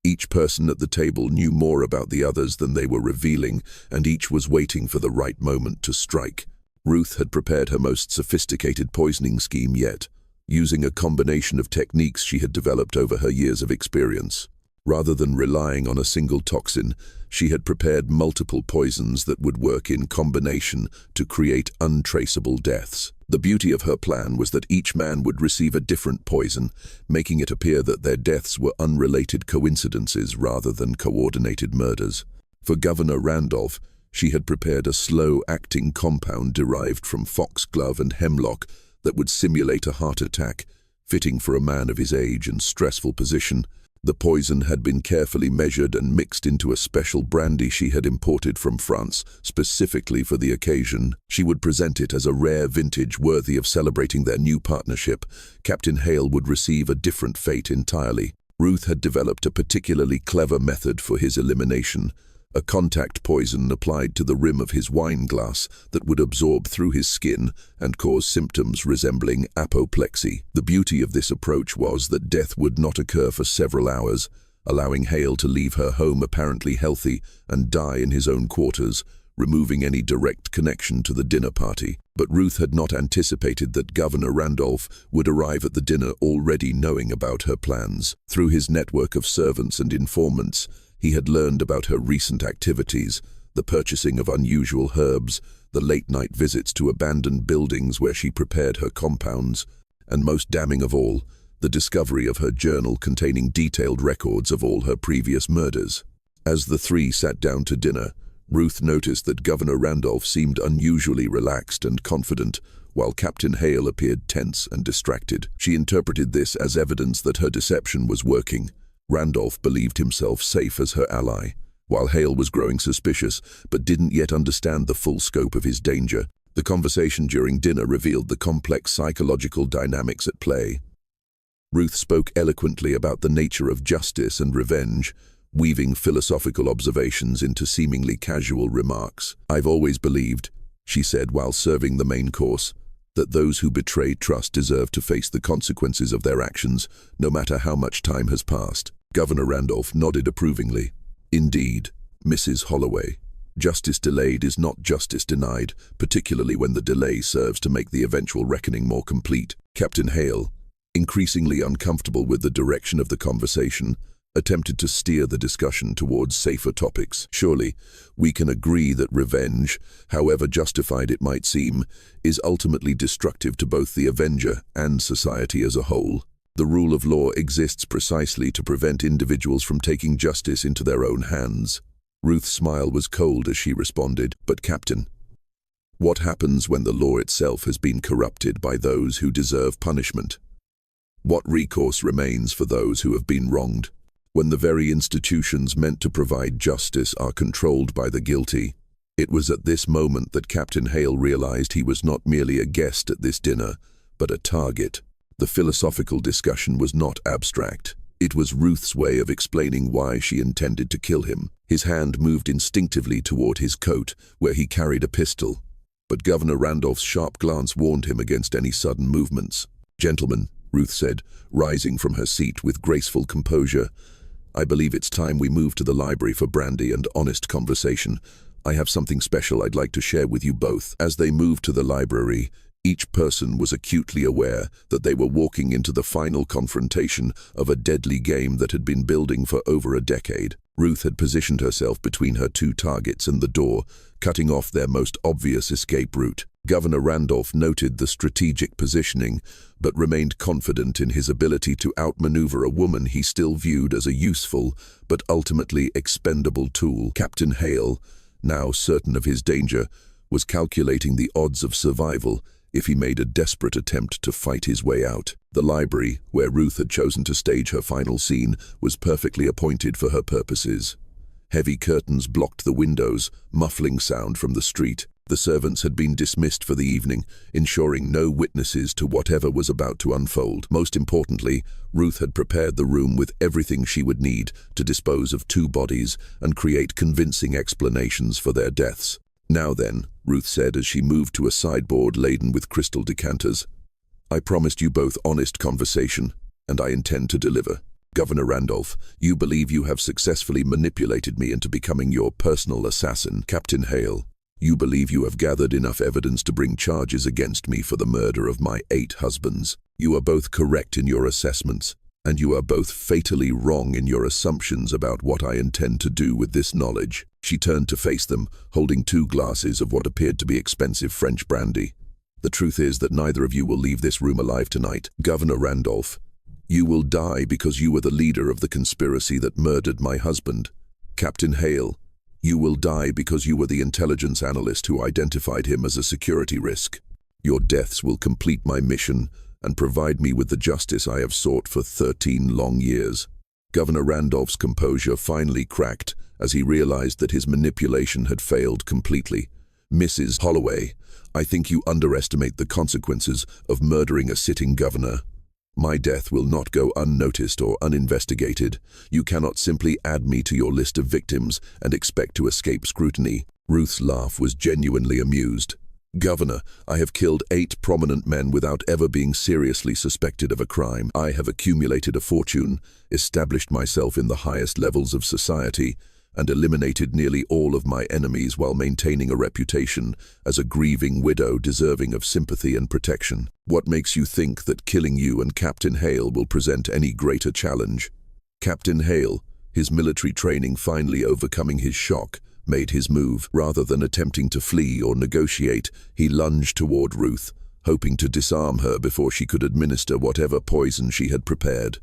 Each person at the table knew more about the others than they were revealing, and each was waiting for the right moment to strike. Ruth had prepared her most sophisticated poisoning scheme yet, using a combination of techniques she had developed over her years of experience. Rather than relying on a single toxin, she had prepared multiple poisons that would work in combination to create untraceable deaths. The beauty of her plan was that each man would receive a different poison, making it appear that their deaths were unrelated coincidences rather than coordinated murders. For Governor Randolph, she had prepared a slow-acting compound derived from foxglove and hemlock that would simulate a heart attack, fitting for a man of his age and stressful position. The poison had been carefully measured and mixed into a special brandy she had imported from France, specifically for the occasion. She would present it as a rare vintage worthy of celebrating their new partnership. Captain Hale would receive a different fate entirely. Ruth had developed a particularly clever method for his elimination, a contact poison applied to the rim of his wine glass that would absorb through his skin and cause symptoms resembling apoplexy. The beauty of this approach was that death would not occur for several hours, allowing Hale to leave her home apparently healthy and die in his own quarters, removing any direct connection to the dinner party. But Ruth had not anticipated that Governor Randolph would arrive at the dinner already knowing about her plans. Through his network of servants and informants, he had learned about her recent activities, the purchasing of unusual herbs, the late-night visits to abandoned buildings where she prepared her compounds, and most damning of all, the discovery of her journal containing detailed records of all her previous murders. As the three sat down to dinner, Ruth noticed that Governor Randolph seemed unusually relaxed and confident, while Captain Hale appeared tense and distracted. She interpreted this as evidence that her deception was working. Randolph believed himself safe as her ally, while Hale was growing suspicious but didn't yet understand the full scope of his danger. The conversation during dinner revealed the complex psychological dynamics at play. Ruth spoke eloquently about the nature of justice and revenge, weaving philosophical observations into seemingly casual remarks. "I've always believed," she said while serving the main course, "that those who betray trust deserve to face the consequences of their actions, no matter how much time has passed." Governor Randolph nodded approvingly. "Indeed, Mrs. Holloway. Justice delayed is not justice denied, particularly when the delay serves to make the eventual reckoning more complete." Captain Hale, increasingly uncomfortable with the direction of the conversation, attempted to steer the discussion towards safer topics. "Surely, we can agree that revenge, however justified it might seem, is ultimately destructive to both the avenger and society as a whole. The rule of law exists precisely to prevent individuals from taking justice into their own hands." Ruth's smile was cold as she responded, "But Captain, what happens when the law itself has been corrupted by those who deserve punishment? What recourse remains for those who have been wronged? When the very institutions meant to provide justice are controlled by the guilty?" It was at this moment that Captain Hale realized he was not merely a guest at this dinner, but a target. The philosophical discussion was not abstract. It was Ruth's way of explaining why she intended to kill him. His hand moved instinctively toward his coat, where he carried a pistol. But Governor Randolph's sharp glance warned him against any sudden movements. "Gentlemen," Ruth said, rising from her seat with graceful composure, "I believe it's time we move to the library for brandy and honest conversation. I have something special I'd like to share with you both." As they moved to the library, each person was acutely aware that they were walking into the final confrontation of a deadly game that had been building for over a decade. Ruth had positioned herself between her two targets and the door, cutting off their most obvious escape route. Governor Randolph noted the strategic positioning, but remained confident in his ability to outmaneuver a woman he still viewed as a useful, but ultimately expendable tool. Captain Hale, now certain of his danger, was calculating the odds of survival if he made a desperate attempt to fight his way out. The library, where Ruth had chosen to stage her final scene, was perfectly appointed for her purposes. Heavy curtains blocked the windows, muffling sound from the street. The servants had been dismissed for the evening, ensuring no witnesses to whatever was about to unfold. Most importantly, Ruth had prepared the room with everything she would need to dispose of two bodies and create convincing explanations for their deaths. "Now then," Ruth said as she moved to a sideboard laden with crystal decanters, "I promised you both honest conversation, and I intend to deliver. Governor Randolph, you believe you have successfully manipulated me into becoming your personal assassin. Captain Hale, you believe you have gathered enough evidence to bring charges against me for the murder of my 8 husbands. You are both correct in your assessments, and you are both fatally wrong in your assumptions about what I intend to do with this knowledge." She turned to face them, holding 2 glasses of what appeared to be expensive French brandy. "The truth is that neither of you will leave this room alive tonight. Governor Randolph, you will die because you were the leader of the conspiracy that murdered my husband. Captain Hale, you will die because you were the intelligence analyst who identified him as a security risk. Your deaths will complete my mission and provide me with the justice I have sought for 13 long years." Governor Randolph's composure finally cracked as he realized that his manipulation had failed completely. "Mrs. Holloway, I think you underestimate the consequences of murdering a sitting governor. My death will not go unnoticed or uninvestigated. You cannot simply add me to your list of victims and expect to escape scrutiny." Ruth's laugh was genuinely amused. "Governor, I have killed 8 prominent men without ever being seriously suspected of a crime. I have accumulated a fortune, established myself in the highest levels of society, and eliminated nearly all of my enemies while maintaining a reputation as a grieving widow deserving of sympathy and protection. What makes you think that killing you and Captain Hale will present any greater challenge?" Captain Hale, his military training finally overcoming his shock, made his move. Rather than attempting to flee or negotiate, he lunged toward Ruth, hoping to disarm her before she could administer whatever poison she had prepared.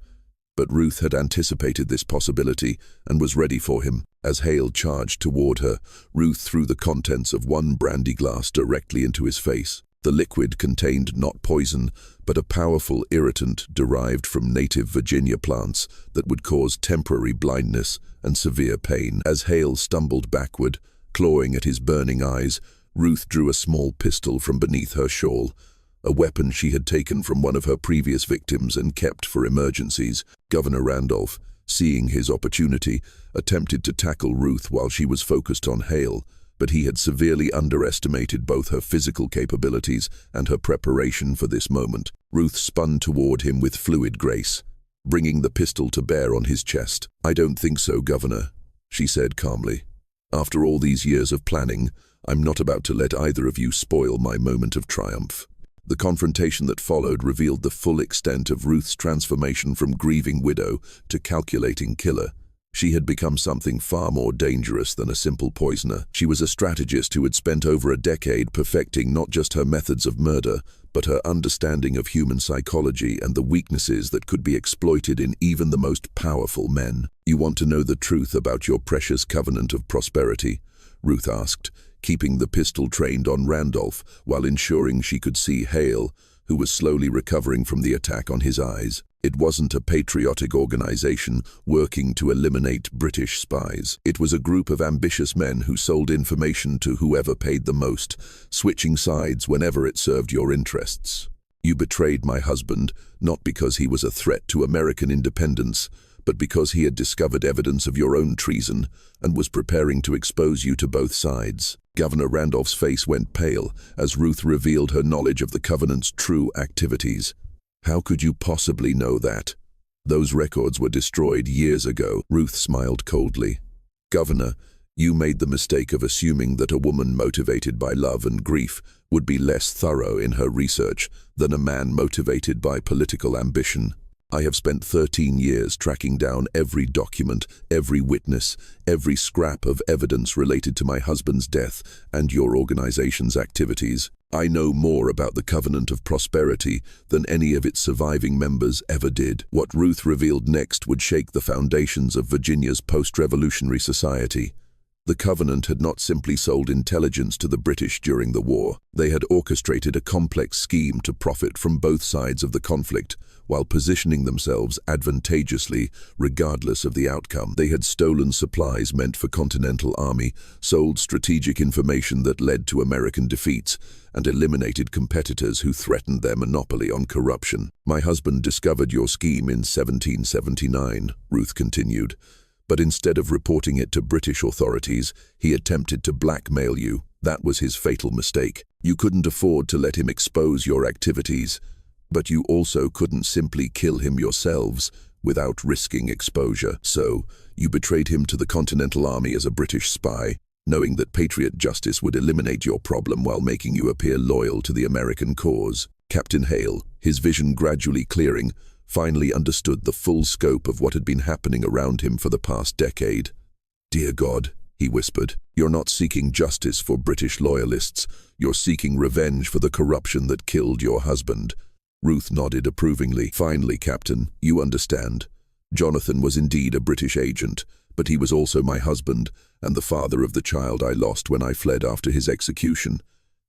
But Ruth had anticipated this possibility and was ready for him. As Hale charged toward her, Ruth threw the contents of one brandy glass directly into his face. The liquid contained not poison, but a powerful irritant derived from native Virginia plants that would cause temporary blindness and severe pain. As Hale stumbled backward, clawing at his burning eyes, Ruth drew a small pistol from beneath her shawl, a weapon she had taken from one of her previous victims and kept for emergencies. Governor Randolph, seeing his opportunity, attempted to tackle Ruth while she was focused on Hale, but he had severely underestimated both her physical capabilities and her preparation for this moment. Ruth spun toward him with fluid grace, bringing the pistol to bear on his chest. "I don't think so, Governor," she said calmly. "After all these years of planning, I'm not about to let either of you spoil my moment of triumph." The confrontation that followed revealed the full extent of Ruth's transformation from grieving widow to calculating killer. She had become something far more dangerous than a simple poisoner. She was a strategist who had spent over a decade perfecting not just her methods of murder, but her understanding of human psychology and the weaknesses that could be exploited in even the most powerful men. "You want to know the truth about your precious covenant of prosperity?" Ruth asked, keeping the pistol trained on Randolph while ensuring she could see Hale, who was slowly recovering from the attack on his eyes. It wasn't a patriotic organization working to eliminate British spies. It was a group of ambitious men who sold information to whoever paid the most, switching sides whenever it served your interests. "You betrayed my husband, not because he was a threat to American independence, but because he had discovered evidence of your own treason and was preparing to expose you to both sides." Governor Randolph's face went pale as Ruth revealed her knowledge of the Covenant's true activities. "How could you possibly know that? Those records were destroyed years ago." Ruth smiled coldly. "Governor, you made the mistake of assuming that a woman motivated by love and grief would be less thorough in her research than a man motivated by political ambition. I have spent 13 years tracking down every document, every witness, every scrap of evidence related to my husband's death and your organization's activities. I know more about the Covenant of Prosperity than any of its surviving members ever did." What Ruth revealed next would shake the foundations of Virginia's post-revolutionary society. The Covenant had not simply sold intelligence to the British during the war. They had orchestrated a complex scheme to profit from both sides of the conflict, while positioning themselves advantageously regardless of the outcome. They had stolen supplies meant for Continental Army, sold strategic information that led to American defeats, and eliminated competitors who threatened their monopoly on corruption. "My husband discovered your scheme in 1779, Ruth continued. "But instead of reporting it to British authorities, he attempted to blackmail you. That was his fatal mistake. You couldn't afford to let him expose your activities, but you also couldn't simply kill him yourselves without risking exposure. So, you betrayed him to the Continental Army as a British spy, knowing that patriot justice would eliminate your problem while making you appear loyal to the American cause." Captain Hale, his vision gradually clearing, finally understood the full scope of what had been happening around him for the past decade. "Dear God," he whispered, "you're not seeking justice for British loyalists. You're seeking revenge for the corruption that killed your husband." Ruth nodded approvingly. "Finally, Captain, you understand. Jonathan was indeed a British agent, but he was also my husband and the father of the child I lost when I fled after his execution.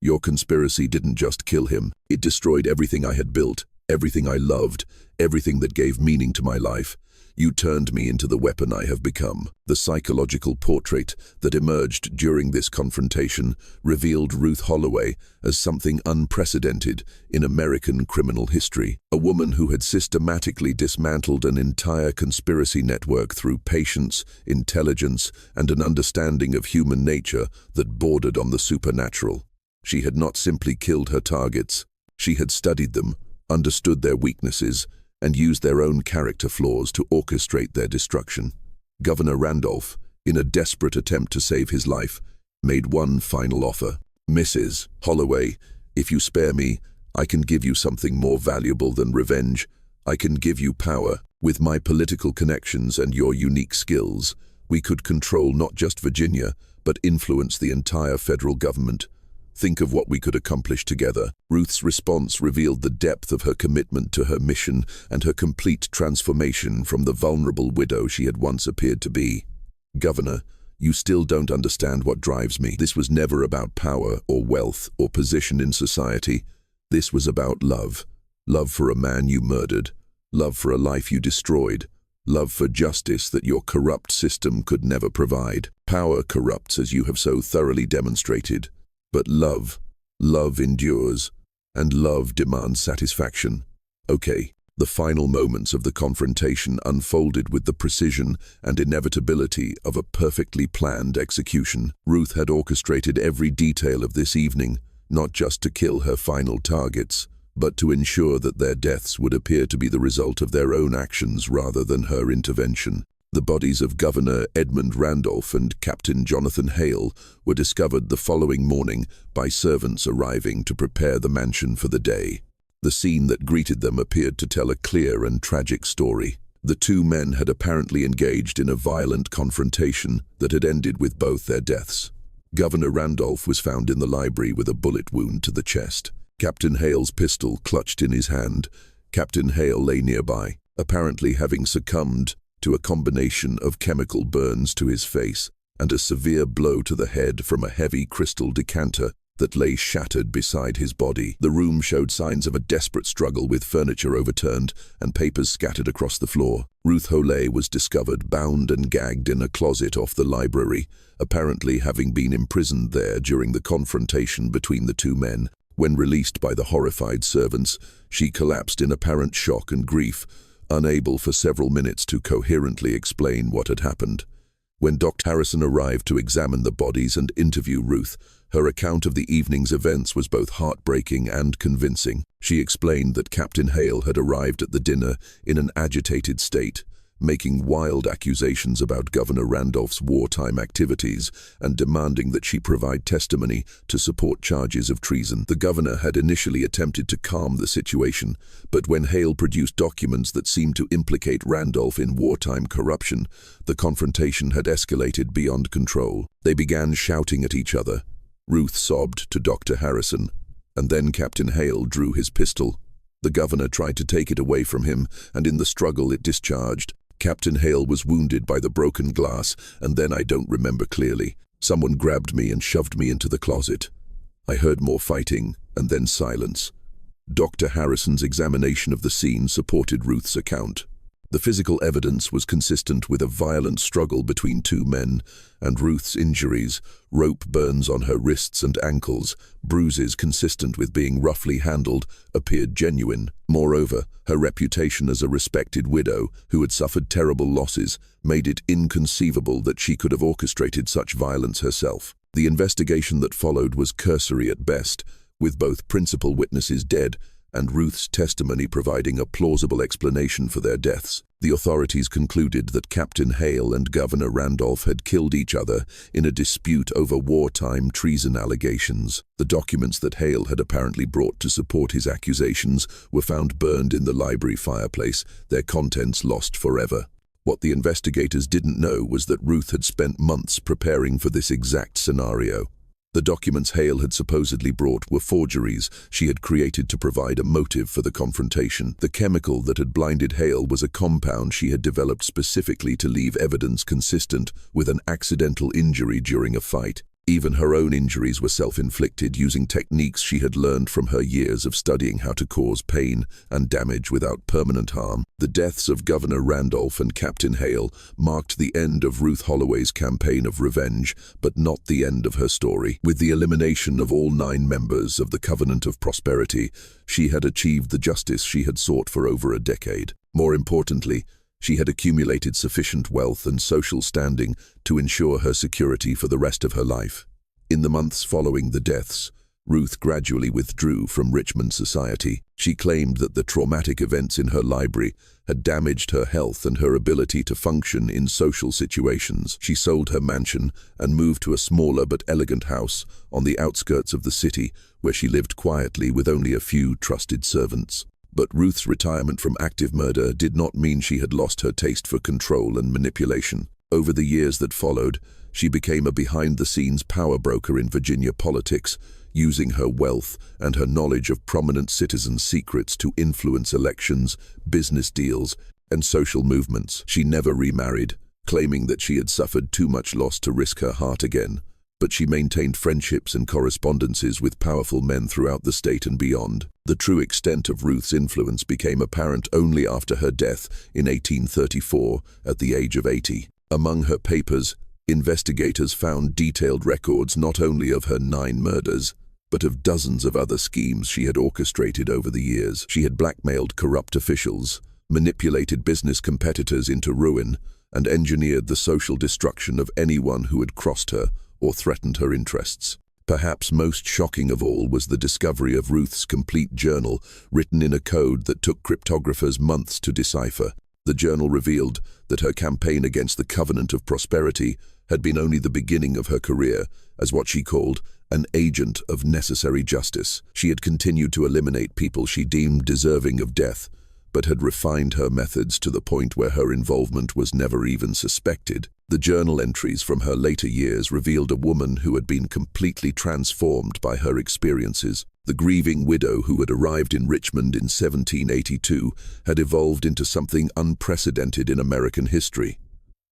Your conspiracy didn't just kill him. It destroyed everything I had built, everything I loved, everything that gave meaning to my life. You turned me into the weapon I have become." The psychological portrait that emerged during this confrontation revealed Ruth Holloway as something unprecedented in American criminal history. A woman who had systematically dismantled an entire conspiracy network through patience, intelligence, and an understanding of human nature that bordered on the supernatural. She had not simply killed her targets. She had studied them, understood their weaknesses, and used their own character flaws to orchestrate their destruction. Governor Randolph, in a desperate attempt to save his life, made one final offer. "Mrs. Holloway, if you spare me, I can give you something more valuable than revenge. I can give you power. With my political connections and your unique skills, we could control not just Virginia, but influence the entire federal government. Think of what we could accomplish together. Ruth's response revealed the depth of her commitment to her mission and her complete transformation from the vulnerable widow she had once appeared to be. Governor, you still don't understand what drives me. This was never about power or wealth or position in society. This was about love. Love for a man you murdered. Love for a life you destroyed. Love for justice that your corrupt system could never provide. Power corrupts, as you have so thoroughly demonstrated. But love endures, and love demands satisfaction. Okay, the final moments of the confrontation unfolded with the precision and inevitability of a perfectly planned execution. Ruth had orchestrated every detail of this evening, not just to kill her final targets, but to ensure that their deaths would appear to be the result of their own actions rather than her intervention. The bodies of Governor Edmund Randolph and Captain Jonathan Hale were discovered the following morning by servants arriving to prepare the mansion for the day. The scene that greeted them appeared to tell a clear and tragic story. The two men had apparently engaged in a violent confrontation that had ended with both their deaths. Governor Randolph was found in the library with a bullet wound to the chest. Captain Hale's pistol clutched in his hand. Captain Hale lay nearby, apparently having succumbed to a combination of chemical burns to his face and a severe blow to the head from a heavy crystal decanter that lay shattered beside his body. The room showed signs of a desperate struggle, with furniture overturned and papers scattered across the floor. Ruth Holay was discovered bound and gagged in a closet off the library, apparently having been imprisoned there during the confrontation between the two men. When released by the horrified servants, she collapsed in apparent shock and grief, unable for several minutes to coherently explain what had happened. When Dr. Harrison arrived to examine the bodies and interview Ruth, her account of the evening's events was both heartbreaking and convincing. She explained that Captain Hale had arrived at the dinner in an agitated state, making wild accusations about Governor Randolph's wartime activities and demanding that she provide testimony to support charges of treason. The governor had initially attempted to calm the situation, but when Hale produced documents that seemed to implicate Randolph in wartime corruption, the confrontation had escalated beyond control. They began shouting at each other. Ruth sobbed to Dr. Harrison, and then Captain Hale drew his pistol. The governor tried to take it away from him, and in the struggle it discharged. Captain Hale was wounded by the broken glass, and then I don't remember clearly. Someone grabbed me and shoved me into the closet. I heard more fighting, and then silence. Dr. Harrison's examination of the scene supported Ruth's account. The physical evidence was consistent with a violent struggle between two men, and Ruth's injuries, rope burns on her wrists and ankles, bruises consistent with being roughly handled, appeared genuine. Moreover, her reputation as a respected widow who had suffered terrible losses made it inconceivable that she could have orchestrated such violence herself. The investigation that followed was cursory at best, with both principal witnesses dead and Ruth's testimony providing a plausible explanation for their deaths. The authorities concluded that Captain Hale and Governor Randolph had killed each other in a dispute over wartime treason allegations. The documents that Hale had apparently brought to support his accusations were found burned in the library fireplace, their contents lost forever. What the investigators didn't know was that Ruth had spent months preparing for this exact scenario. The documents Hale had supposedly brought were forgeries she had created to provide a motive for the confrontation. The chemical that had blinded Hale was a compound she had developed specifically to leave evidence consistent with an accidental injury during a fight. Even her own injuries were self-inflicted using techniques she had learned from her years of studying how to cause pain and damage without permanent harm. The deaths of Governor Randolph and Captain Hale marked the end of Ruth Holloway's campaign of revenge, but not the end of her story. With the elimination of all 9 members of the Covenant of Prosperity, she had achieved the justice she had sought for over a decade. More importantly, she had accumulated sufficient wealth and social standing to ensure her security for the rest of her life. In the months following the deaths, Ruth gradually withdrew from Richmond society. She claimed that the traumatic events in her library had damaged her health and her ability to function in social situations. She sold her mansion and moved to a smaller but elegant house on the outskirts of the city, where she lived quietly with only a few trusted servants. But Ruth's retirement from active murder did not mean she had lost her taste for control and manipulation. Over the years that followed, she became a behind-the-scenes power broker in Virginia politics, using her wealth and her knowledge of prominent citizens' secrets to influence elections, business deals, and social movements. She never remarried, claiming that she had suffered too much loss to risk her heart again, but she maintained friendships and correspondences with powerful men throughout the state and beyond. The true extent of Ruth's influence became apparent only after her death in 1834 at the age of 80. Among her papers, investigators found detailed records not only of her 9 murders, but of dozens of other schemes she had orchestrated over the years. She had blackmailed corrupt officials, manipulated business competitors into ruin, and engineered the social destruction of anyone who had crossed her or threatened her interests. Perhaps most shocking of all was the discovery of Ruth's complete journal, written in a code that took cryptographers months to decipher. The journal revealed that her campaign against the Covenant of Prosperity had been only the beginning of her career as what she called an agent of necessary justice. She had continued to eliminate people she deemed deserving of death, but had refined her methods to the point where her involvement was never even suspected. The journal entries from her later years revealed a woman who had been completely transformed by her experiences. The grieving widow who had arrived in Richmond in 1782 had evolved into something unprecedented in American history.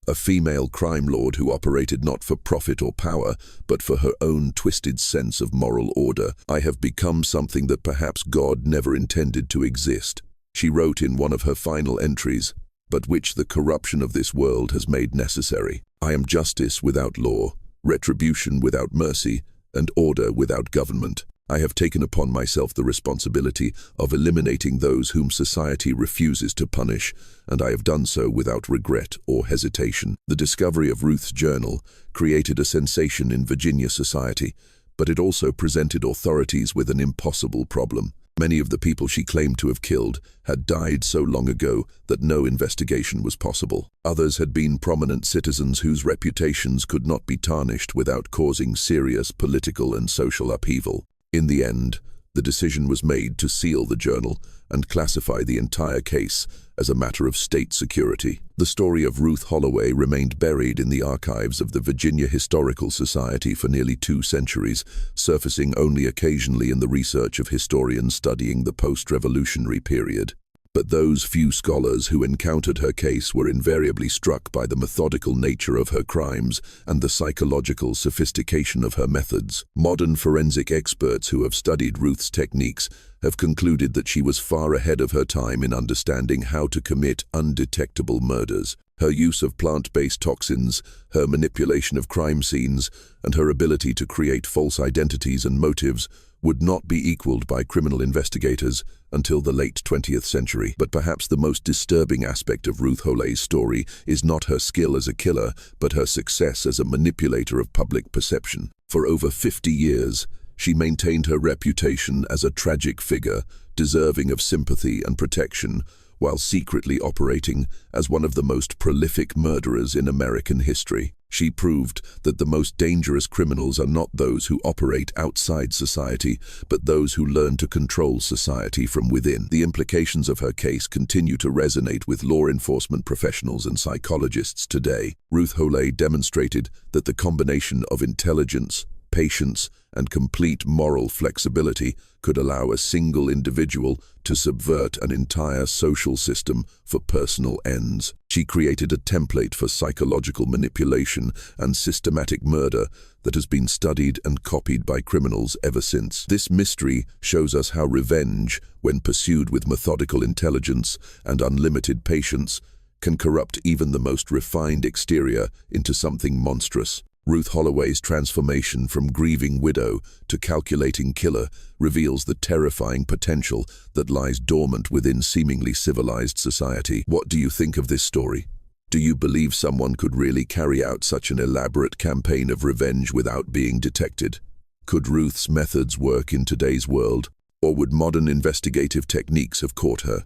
A female crime lord who operated not for profit or power, but for her own twisted sense of moral order. "I have become something that perhaps God never intended to exist," she wrote in one of her final entries, "but which the corruption of this world has made necessary. I am justice without law, retribution without mercy, and order without government. I have taken upon myself the responsibility of eliminating those whom society refuses to punish, and I have done so without regret or hesitation." The discovery of Ruth's journal created a sensation in Virginia society, but it also presented authorities with an impossible problem. Many of the people she claimed to have killed had died so long ago that no investigation was possible. Others had been prominent citizens whose reputations could not be tarnished without causing serious political and social upheaval. In the end, the decision was made to seal the journal and classify the entire case as a matter of state security. The story of Ruth Holloway remained buried in the archives of the Virginia Historical Society for nearly 2 centuries, surfacing only occasionally in the research of historians studying the post-revolutionary period. But those few scholars who encountered her case were invariably struck by the methodical nature of her crimes and the psychological sophistication of her methods. Modern forensic experts who have studied Ruth's techniques have concluded that she was far ahead of her time in understanding how to commit undetectable murders. Her use of plant-based toxins, her manipulation of crime scenes, and her ability to create false identities and motives would not be equaled by criminal investigators until the late 20th century. But perhaps the most disturbing aspect of Ruth Hollay's story is not her skill as a killer, but her success as a manipulator of public perception. For over 50 years, she maintained her reputation as a tragic figure, deserving of sympathy and protection, while secretly operating as one of the most prolific murderers in American history. She proved that the most dangerous criminals are not those who operate outside society, but those who learn to control society from within. The implications of her case continue to resonate with law enforcement professionals and psychologists today. Ruth Hollay demonstrated that the combination of intelligence, patience, and complete moral flexibility could allow a single individual to subvert an entire social system for personal ends. She created a template for psychological manipulation and systematic murder that has been studied and copied by criminals ever since. This mystery shows us how revenge, when pursued with methodical intelligence and unlimited patience, can corrupt even the most refined exterior into something monstrous. Ruth Holloway's transformation from grieving widow to calculating killer reveals the terrifying potential that lies dormant within seemingly civilized society. What do you think of this story? Do you believe someone could really carry out such an elaborate campaign of revenge without being detected? Could Ruth's methods work in today's world, or would modern investigative techniques have caught her?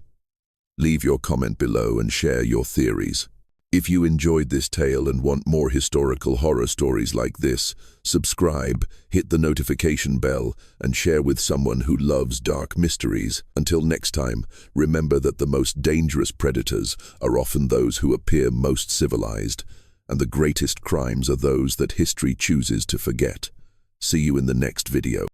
Leave your comment below and share your theories. If you enjoyed this tale and want more historical horror stories like this, subscribe, hit the notification bell, and share with someone who loves dark mysteries. Until next time, remember that the most dangerous predators are often those who appear most civilized, and the greatest crimes are those that history chooses to forget. See you in the next video.